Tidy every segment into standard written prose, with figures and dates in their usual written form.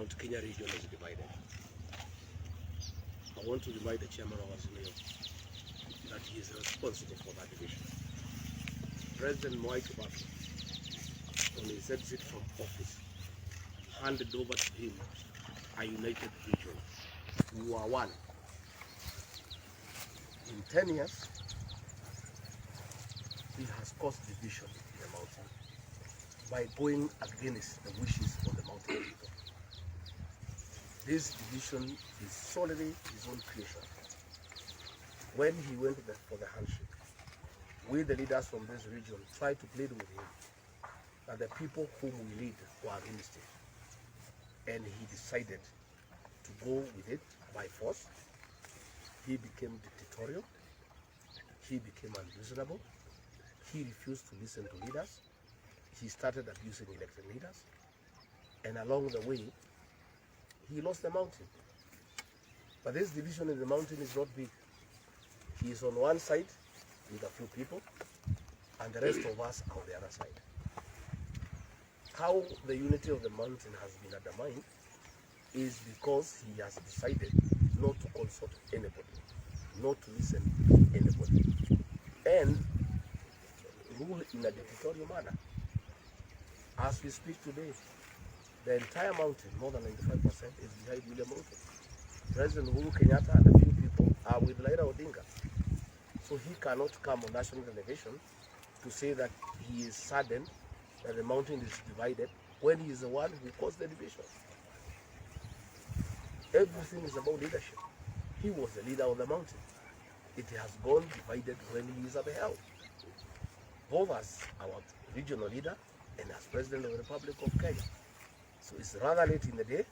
Mount Kenya region is divided. I want to remind the chairman of Azimio that he is responsible for that division. President Mwai Kibaki, on his exit from office, handed over to him a united region. We are one. In 10 years, he has caused division in the mountain by going against the wishes of the mountain people. This division is solely his own creation. When he went for the handshake, we, the leaders from this region, tried to plead with him that the people whom we lead were against it. And he decided to go with it by force. He became dictatorial. He became unreasonable. He refused to listen to leaders. He started abusing elected leaders. And along the way, he lost the mountain. But this division in the mountain is not big. He is on one side with a few people, and the rest of us are on the other side. How the unity of the mountain has been undermined is because he has decided not to consult anybody, not to listen to anybody, and rule in a dictatorial manner. As we speak today, the entire mountain, more than 95%, is behind William Ruto. President Uhuru Kenyatta and a few people are with Raila Odinga. So he cannot come on national television to say that he is saddened that the mountain is divided when he is the one who caused the division. Everything is about leadership. He was the leader of the mountain. It has gone divided when he is at the helm. Both as our regional leader and as President of the Republic of Kenya. So it's rather late in the day.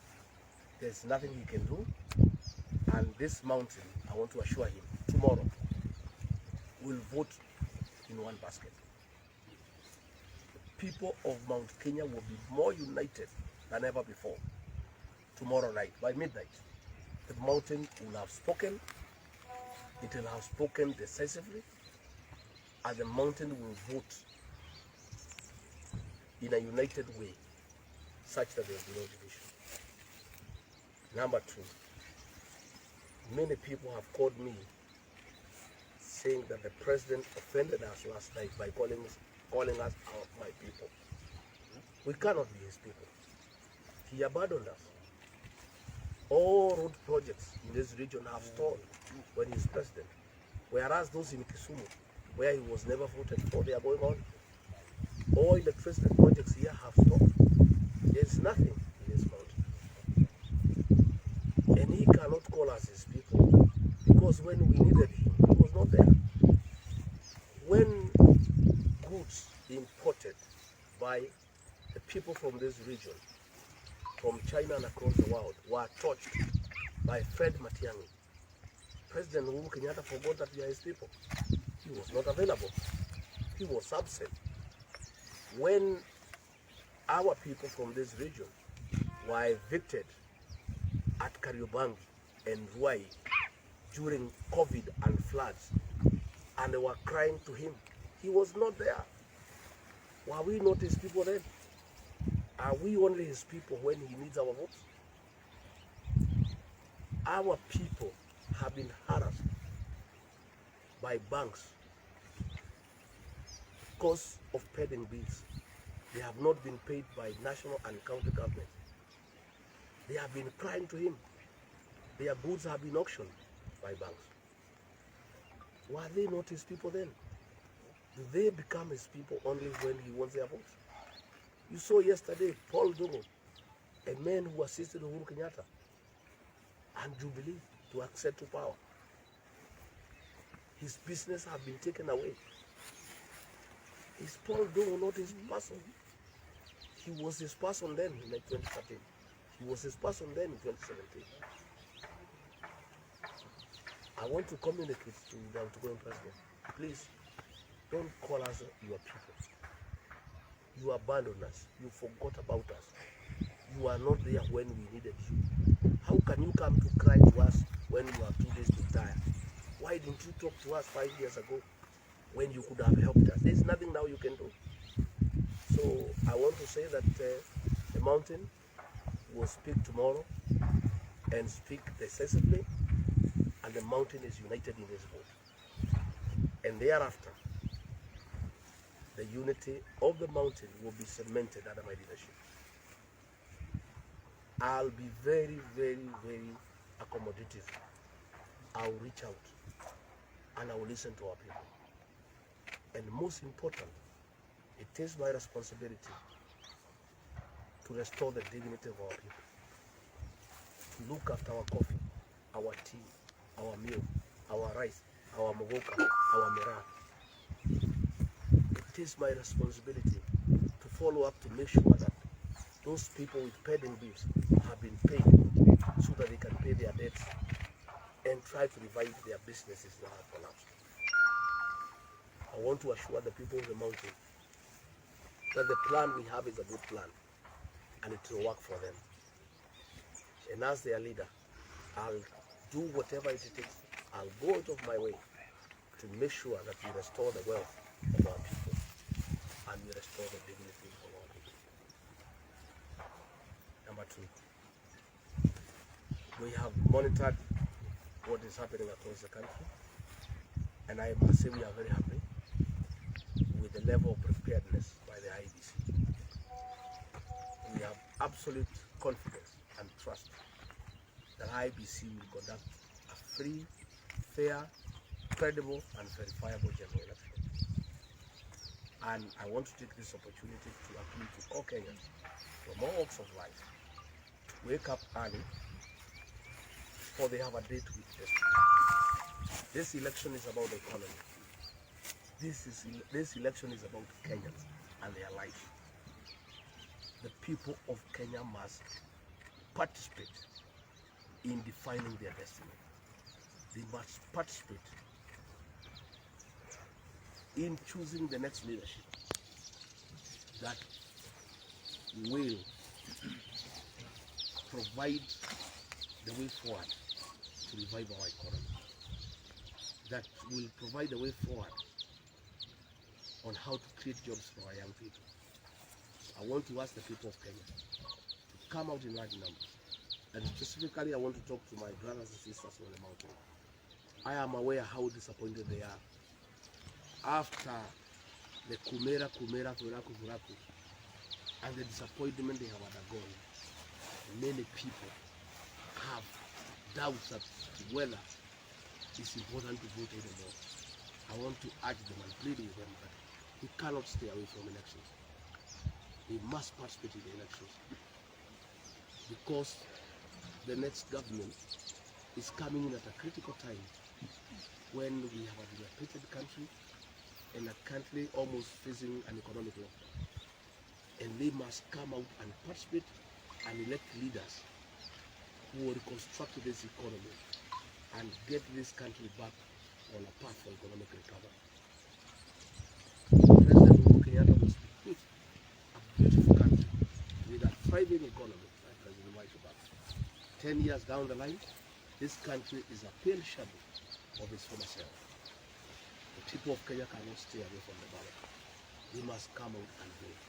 There's nothing he can do. And this mountain, I want to assure him, tomorrow will vote in one basket. People of Mount Kenya will be more united than ever before. Tomorrow night, by midnight, the mountain will have spoken. It will have spoken decisively, and the mountain will vote in a united way, such that there will be no division. Number two, many people have called me saying that the president offended us last night by calling us my people. We cannot be his people. He abandoned us. All road projects in this region have stalled when he's president, whereas those in Kisumu, where he was never voted for, they are going on. All electricity projects here have stopped. There's nothing in this mountain. And he cannot call us his people, because when we needed him, he was not there. When goods imported by the people from this region, from China and across the world, were touched by Fred Matiang'i, President Uhuru Kenyatta forgot that we are his people. He was not available. He was absent. When our people from this region were evicted at Kariobangi and Ruai during COVID and floods, and they were crying to him, he was not there. Were we not his people then? Are we only his people when he needs our votes? Our people have been harassed by banks because of pending bills. They have not been paid by national and county government. They have been crying to him. Their goods have been auctioned by banks. Were they not his people then? Do they become his people only when he wants their votes? You saw yesterday Paul Dungo, a man who assisted Uhuru Kenyatta and Jubilee to access to power. His business have been taken away. Is Paul Dungo not his person? He was his person then in 2013. He was his person then in 2017. I want to communicate to the outgoing president. Please, don't call us your people. You abandoned us. You forgot about us. You are not there when we needed you. How can you come to cry to us when you are 2 days to die? Why didn't you talk to us 5 years ago when you could have helped us? There's nothing now you can do. So I want to say that the mountain will speak tomorrow and speak decisively, and the mountain is united in his vote. And thereafter, the unity of the mountain will be cemented under my leadership. I'll be very, very, very accommodative. I'll reach out and I will listen to our people. And most important, it is my responsibility to restore the dignity of our people, to look after our coffee, our tea, our meal, our rice, our mogoka, our mera. It is my responsibility to follow up to make sure that those people with pending bills have been paid so that they can pay their debts and try to revive their businesses that have collapsed. I want to assure the people of the mountain that the plan we have is a good plan and it will work for them. And as their leader, I'll do whatever it takes. I'll go out of my way to make sure that we restore the wealth of our people and we restore the dignity of our people. Number two, we have monitored what is happening across the country, and I must say we are very happy with the level of preparedness by the IBC. We have absolute confidence and trust that IBC will conduct a free, fair, credible, and verifiable general election. And I want to take this opportunity to appeal to all Kenyans from all walks of life to wake up early, for they have a date with destiny. This election is about the economy. This election is about Kenyans and their life. The people of Kenya must participate in defining their destiny. They must participate in choosing the next leadership that will provide the way forward to revive our economy, that will provide the way forward on how to create jobs for our young people. I want to ask the people of Kenya to come out in large numbers. And specifically, I want to talk to my brothers and sisters on the mountain. I am aware how disappointed they are after the Kumera, Vuraku, and the disappointment they have undergone. Many people have doubts as to whether it's important to vote anymore. I want to urge them and plead with them that we cannot stay away from elections. We must participate in the elections because the next government is coming in at a critical time when we have a dilapidated country and a country almost facing an economic lockdown. And they must come out and participate and elect leaders who will reconstruct this economy and get this country back on a path for economic recovery. President Uhuru Kenyatta was put a beautiful country with a thriving economy, like President White about. 10 years down the line, this country is a pale shadow of its former self. The people of Kenya cannot stay away from the ballot. They must come out and vote.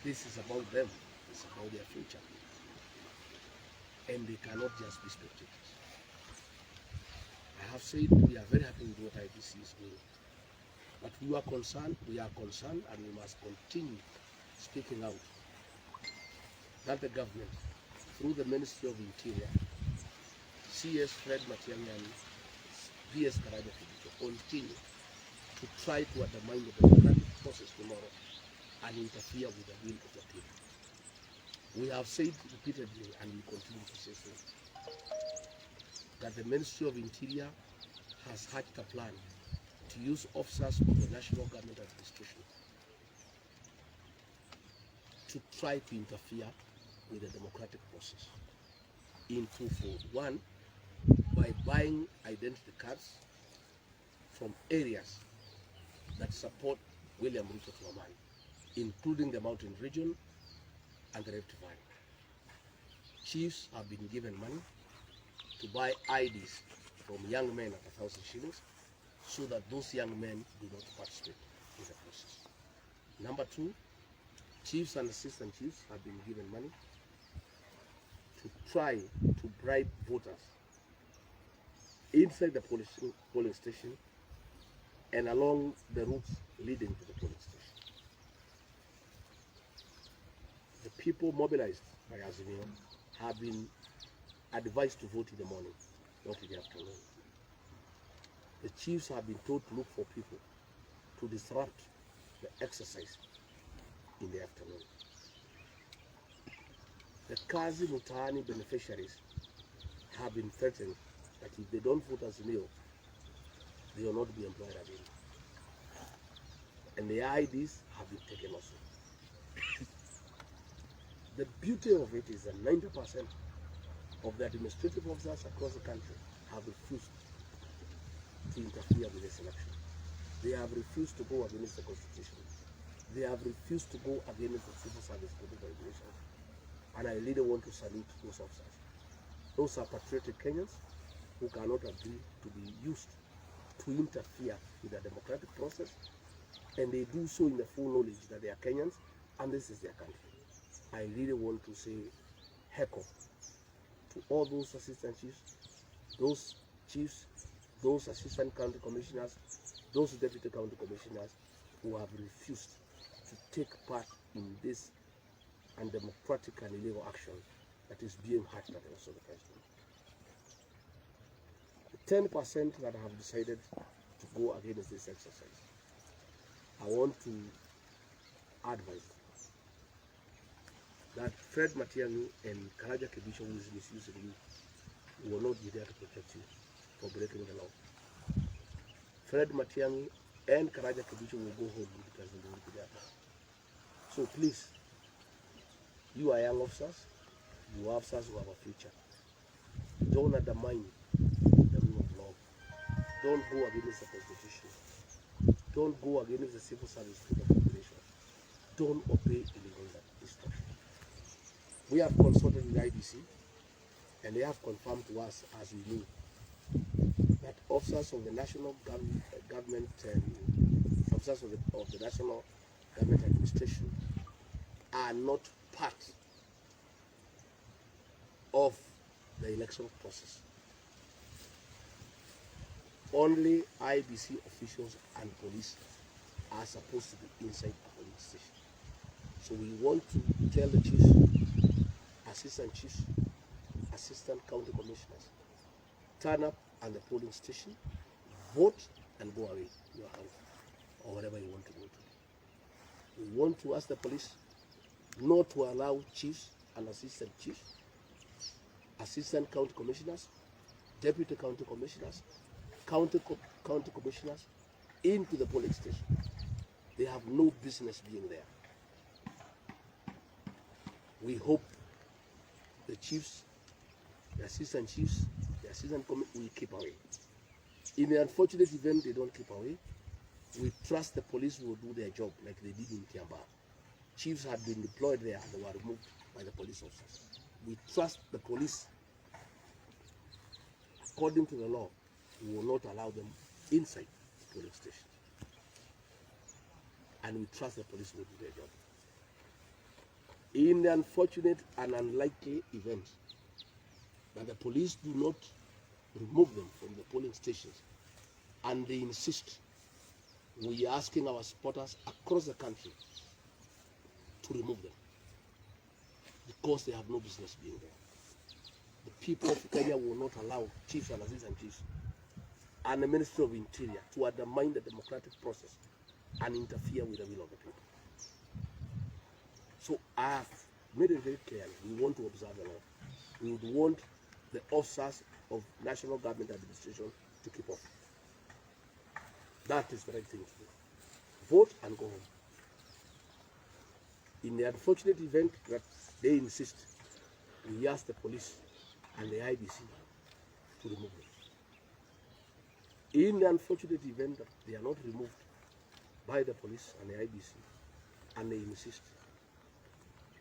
This is about them. It's about their future. And they cannot just be spectators. I have said we are very happy with what IBC is doing. But we are concerned, and we must continue speaking out that the government, through the Ministry of Interior, CS Fred Matiang'i and PS Karaja, continue to try to undermine the democratic process tomorrow and interfere with the will of the people. We have said repeatedly, and we continue to say so, that the Ministry of Interior has hatched a plan to use officers of the National Government Administration to try to interfere with the democratic process in twofold. One, by buying identity cards from areas that support William Ruto Tuamani, including the mountain region and the Rift Valley. Chiefs have been given money to buy IDs from young men at 1,000 shillings so that those young men do not participate in the process. Number two, chiefs and assistant chiefs have been given money try to bribe voters inside the polling station and along the routes leading to the polling station. The people mobilized by Azimio have been advised to vote in the morning, not in the afternoon. The chiefs have been told to look for people to disrupt the exercise in the afternoon. The Kazi Mutani beneficiaries have been threatened that if they don't vote Azimio, they will not be employed again. And the IDs have been taken also. The beauty of it is that 90% of the administrative officers across the country have refused to interfere with this election. They have refused to go against the Constitution. They have refused to go against the civil service code regulations. And I really want to salute those officers. Those are patriotic Kenyans who cannot agree to be used to interfere with the democratic process, and they do so in the full knowledge that they are Kenyans and this is their country. I really want to say heck off to all those assistant chiefs, those assistant county commissioners, those deputy county commissioners who have refused to take part in this undemocratic and illegal action that is being hatched at also the president. The 10% that have decided to go against this exercise, I want to advise that Fred Matiang'i and Karaja Kibisho, who is misusing you, will not be there to protect you for breaking the law. Fred Matiang'i and Karaja Kibisho will go home with President Uhuru Kenyatta. So please, you are young officers, you are officers who have a future. Don't undermine the rule of law. Don't go against the Constitution. Don't go against the civil service code of regulations. Don't obey illegal instructions. We have consulted with IBC, and they have confirmed to us, as we knew, that officers of the national government officers of the national government administration are not part of the election process. Only IBC officials and police are supposed to be inside the polling station. So we want to tell the chiefs, assistant chiefs, assistant county commissioners, turn up at the polling station, vote, and go away to your house or wherever you want to go to. We want to ask the police not to allow chiefs and assistant chiefs, assistant county commissioners, deputy county commissioners, county commissioners into the polling station. They have no business being there. We hope the chiefs, the assistant chiefs, the assistant commissioners will keep away. In the unfortunate event they don't keep away, we trust the police will do their job like they did in Kiambaa. Chiefs had been deployed there and they were removed by the police officers. We trust the police, according to the law, we will not allow them inside the polling station. And we trust the police will do their job. In the unfortunate and unlikely event that the police do not remove them from the polling stations and they insist, we are asking our supporters across the country to remove them because they have no business being there. The people of Kenya will not allow chiefs and assistant chiefs and the Ministry of Interior to undermine the democratic process and interfere with the will of the people. So I have made it very clear, we want to observe the law. We would want the officers of national government administration to keep off. That is the right thing to do. Vote and go home. In the unfortunate event that they insist, we ask the police and the IBC to remove them. In the unfortunate event that they are not removed by the police and the IBC and they insist,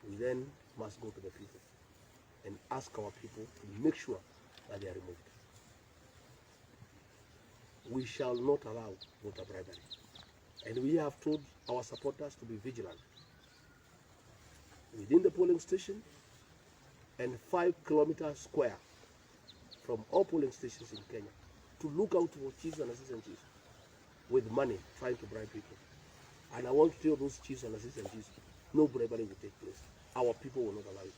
we then must go to the people and ask our people to make sure that they are removed. We shall not allow voter bribery. And we have told our supporters to be vigilant within the polling station and 5 kilometers square from all polling stations in Kenya to look out for chiefs and assistant chiefs with money trying to bribe people. And I want to tell those chiefs and assistant chiefs, no bribery will take place. Our people will not allow it.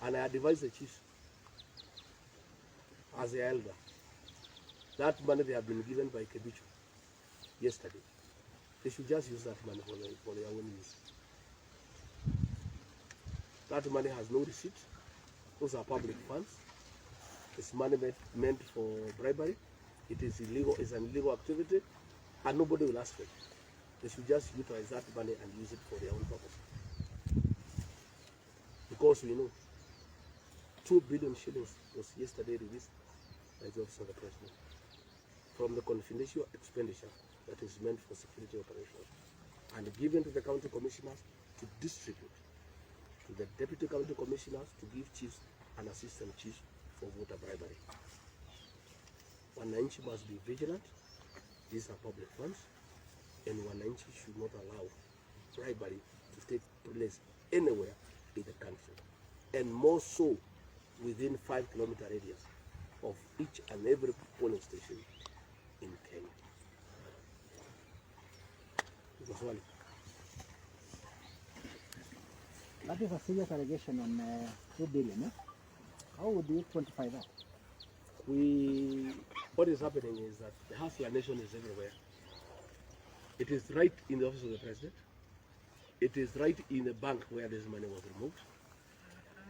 And I advise the chiefs, as the elder, that money they have been given by Kikuyu yesterday, they should just use that money for their own use. That money has no receipt. Those are public funds. It's money meant for bribery. It is illegal. It's an illegal activity, and nobody will ask for it. They should just utilize that money and use it for their own purpose. Because we know 2 billion shillings was yesterday released by the Office of the President from the confidential expenditure that is meant for security operations and given to the county commissioners to distribute to the deputy county commissioners to give chiefs and assistant chiefs for voter bribery. Wananchi must be vigilant. These are public funds, and Wananchi should not allow bribery to take place anywhere in the country, and more so within 5 kilometer radius of each and every polling station in Kenya. That is a serious allegation on 2 billion. How would you quantify that? What is happening is that the hustler nation is everywhere. It is right in the Office of the President. It is right in the bank where this money was removed.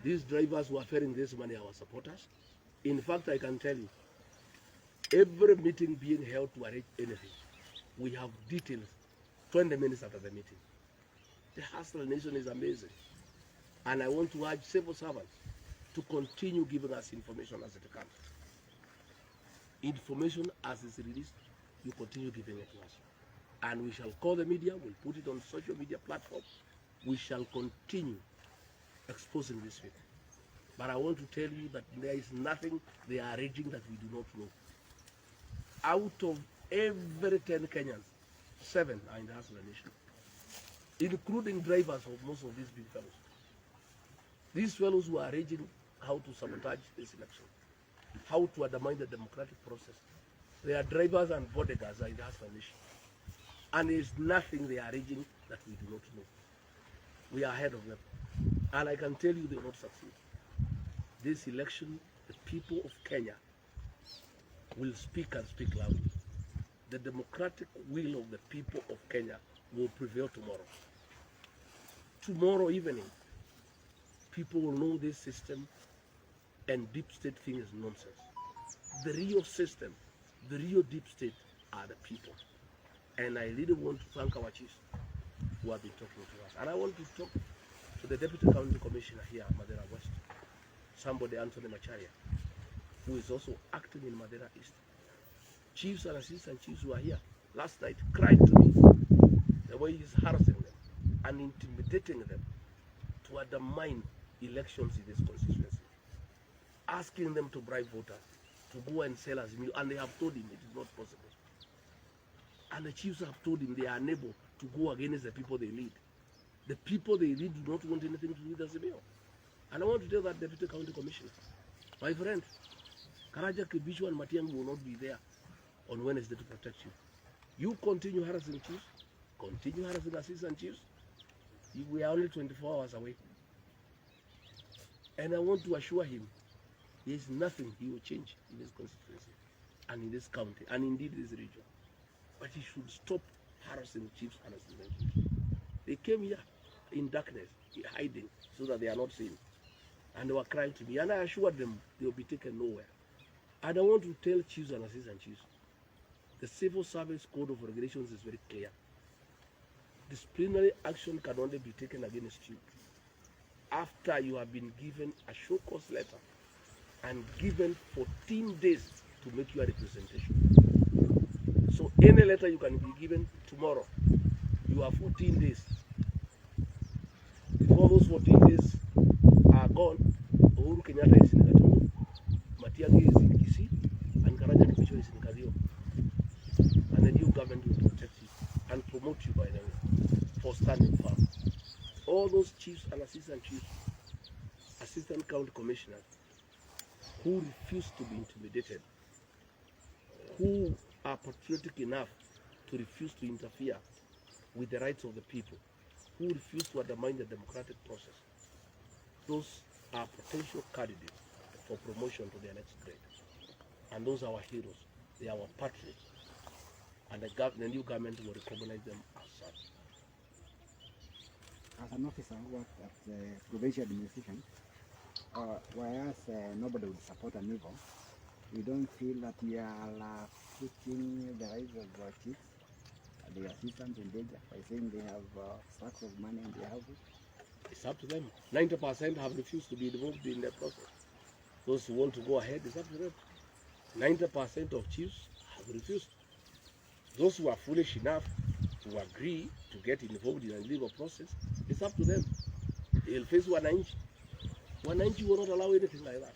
These drivers who are ferrying this money are our supporters. In fact, I can tell you, every meeting being held to arrange anything, we have details 20 minutes after the meeting. The hustler nation is amazing. And I want to urge civil servants to continue giving us information as it comes. Information as it's released, you continue giving it to us. And we shall call the media, we'll put it on social media platforms. We shall continue exposing this people. But I want to tell you that there is nothing they are arranging that we do not know. Out of every 10 Kenyans, 7 are in the hustler nation, including drivers of most of these big fellows. These fellows who are arranging how to sabotage this election, how to undermine the democratic process. Their drivers and bodyguards are in the hustler nation. And there is nothing they are arranging that we do not know. We are ahead of them. And I can tell you they will not succeed. This election, the people of Kenya will speak and speak loudly. The democratic will of the people of Kenya will prevail tomorrow. Tomorrow evening, people will know this system and deep state thing is nonsense. The real system, the real deep state are the people. And I really want to thank our chiefs who have been talking to us. And I want to talk to the Deputy County Commissioner here at Madera West, somebody Anthony Macharia, who is also acting in Madera East. Chiefs and assistant chiefs who are here last night cried to me the way he's harassing them and intimidating them to undermine elections in this constituency, asking them to bribe voters to go and sell as meal, and they have told him it is not possible. And the chiefs have told him they are unable to go against the people they lead. The people they lead do not want anything to do with the CBO. And I want to tell that Deputy County Commissioner, my friend, Karaja, Kikuyu and Matiang'i will not be there on Wednesday to protect you. You continue harassing chiefs, continue harassing assistant chiefs. We are only 24 hours away. And I want to assure him, there is nothing he will change in this constituency and in this county and indeed this region. But he should stop harassing chiefs and assistant chiefs. They came here in darkness, hiding, so that they are not seen. And they were crying to me, and I assured them they will be taken nowhere. And I want to tell chiefs and assistant chiefs, the Civil Service Code of Regulations is very clear. Disciplinary action can only be taken against you after you have been given a show cause letter and given 14 days to make your representation. So any letter you can be given tomorrow, you have 14 days. Before those 14 days are gone, Uhuru Kenyatta is in Kikuyu, Matiang'i is in Kisii, and Karaja Kikuyu is in Kadio. And the new government will protect you and promote you, by the way, for standing firm. All those chiefs and assistant chiefs, as assistant county commissioners who refuse to be intimidated, who are patriotic enough to refuse to interfere with the rights of the people, who refuse to undermine the democratic process. Those are potential candidates for promotion to their next grade. And those are our heroes. They are our patriots. And the new government will recognize them as such. As an officer who worked at the provincial administration, whereas nobody would support an evil, we don't feel that we are putting the rights of our chiefs and the assistants in danger by saying they have stacks of money in their houses. It's up to them. 90% have refused to be involved in the process. Those who want to go ahead, it's up to them. 90% of chiefs have refused. Those who are foolish enough to agree to get involved in a legal process, it's up to them. They'll face wananchi. Wananchi will not allow anything like that.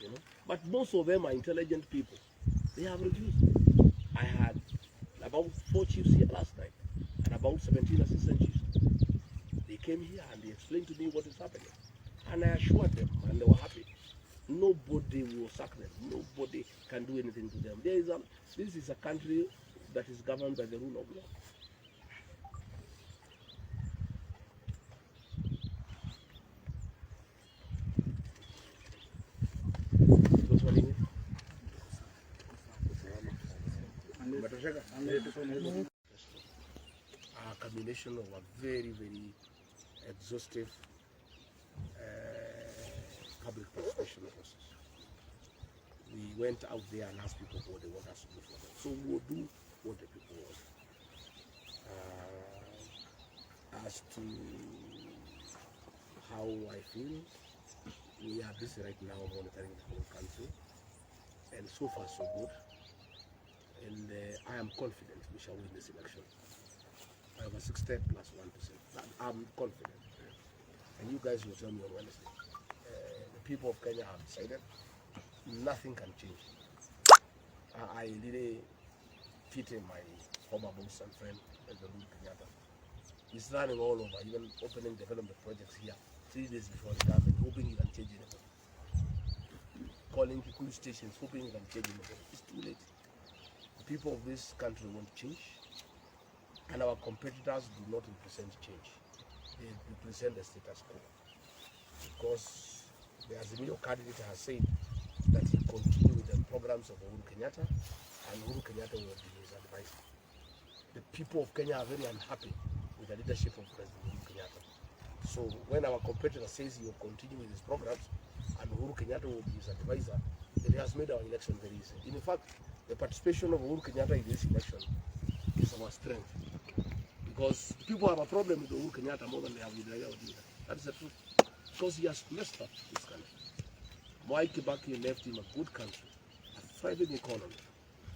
You know? But most of them are intelligent people. They have refused. I had about 4 chiefs here last night and about 17 assistant chiefs. They came here and they explained to me what is happening. And I assured them, and they were happy. Nobody will sack them. Nobody can do anything to them. This is a country that is governed by the rule of law. A combination of a very, very exhaustive public participation process. We went out there and asked people what they want us to do for them. So we'll do what the people want. As to how I feel, we are busy right now monitoring the whole country, and so far so good. And I am confident we shall win this election. I have a 60 plus 1%. I'm confident. And you guys will tell me on Wednesday. The people of Kenya have decided nothing can change. I really pity my former boss and friend, President Uhuru Kenyatta. He's running all over, even opening development projects here 3 days before the government, hoping he can change anything. Calling Kikuyu stations, hoping he can change anything. It's too late. The people of this country want change, and our competitors do not represent change. They represent the status quo. Because the Azimio candidate has said that he will continue with the programs of Uhuru Kenyatta, and Uhuru Kenyatta will be his advisor. The people of Kenya are very unhappy with the leadership of President Uhuru Kenyatta. So when our competitor says he will continue with his programs and Uhuru Kenyatta will be his advisor, it has made our election very easy. In fact, the participation of Uhuru Kenyatta in this election is our strength. Because people have a problem with Uhuru Kenyatta more than they have with Raila Odinga. That is the truth. Because he has messed up this country. Mwai Kibaki left him a good country, a thriving economy.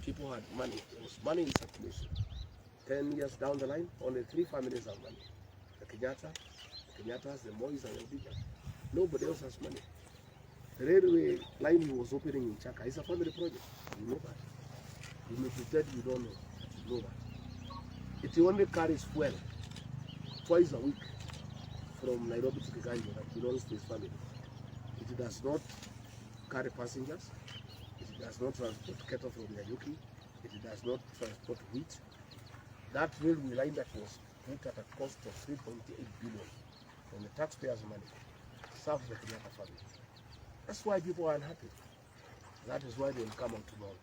People had money. There was money in circulation. 10 years down the line, only 3 families have money. The Kenyatta, the Kenyatas, the Mois, and the Odinga. Nobody else has money. The railway line he was opening in Chaka is a family project. You know that. You may pretend you don't know, but you know that. It only carries fuel twice a week from Nairobi to Kikuyu that belongs to his family. It does not carry passengers. It does not transport cattle from Nanyuki. It does not transport wheat. That railway line that was built at a cost of 3.8 billion from the taxpayers' money serves the Kenyatta family. That's why people are unhappy. That is why they will come out tomorrow.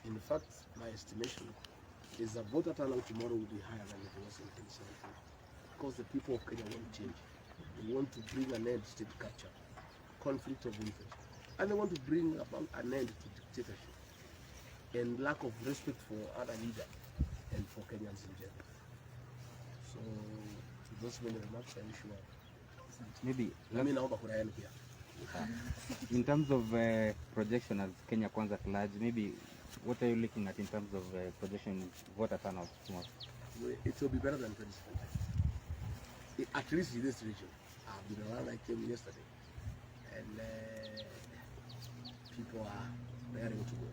In fact, my estimation is that voter turnout tomorrow will be higher than it was in 2017. Because the people of Kenya want change. They want to bring an end to state capture, conflict of interest. And they want to bring about an end to dictatorship and lack of respect for other leaders and for Kenyans in general. So, to those many remarks, I wish you well. Maybe here. In terms of projection as Kenya Kwanza at large, maybe what are you looking at in terms of projection voter turnout tomorrow? It will be better than 2017. At least in this region. I've been around, I came yesterday, and people are raring to go.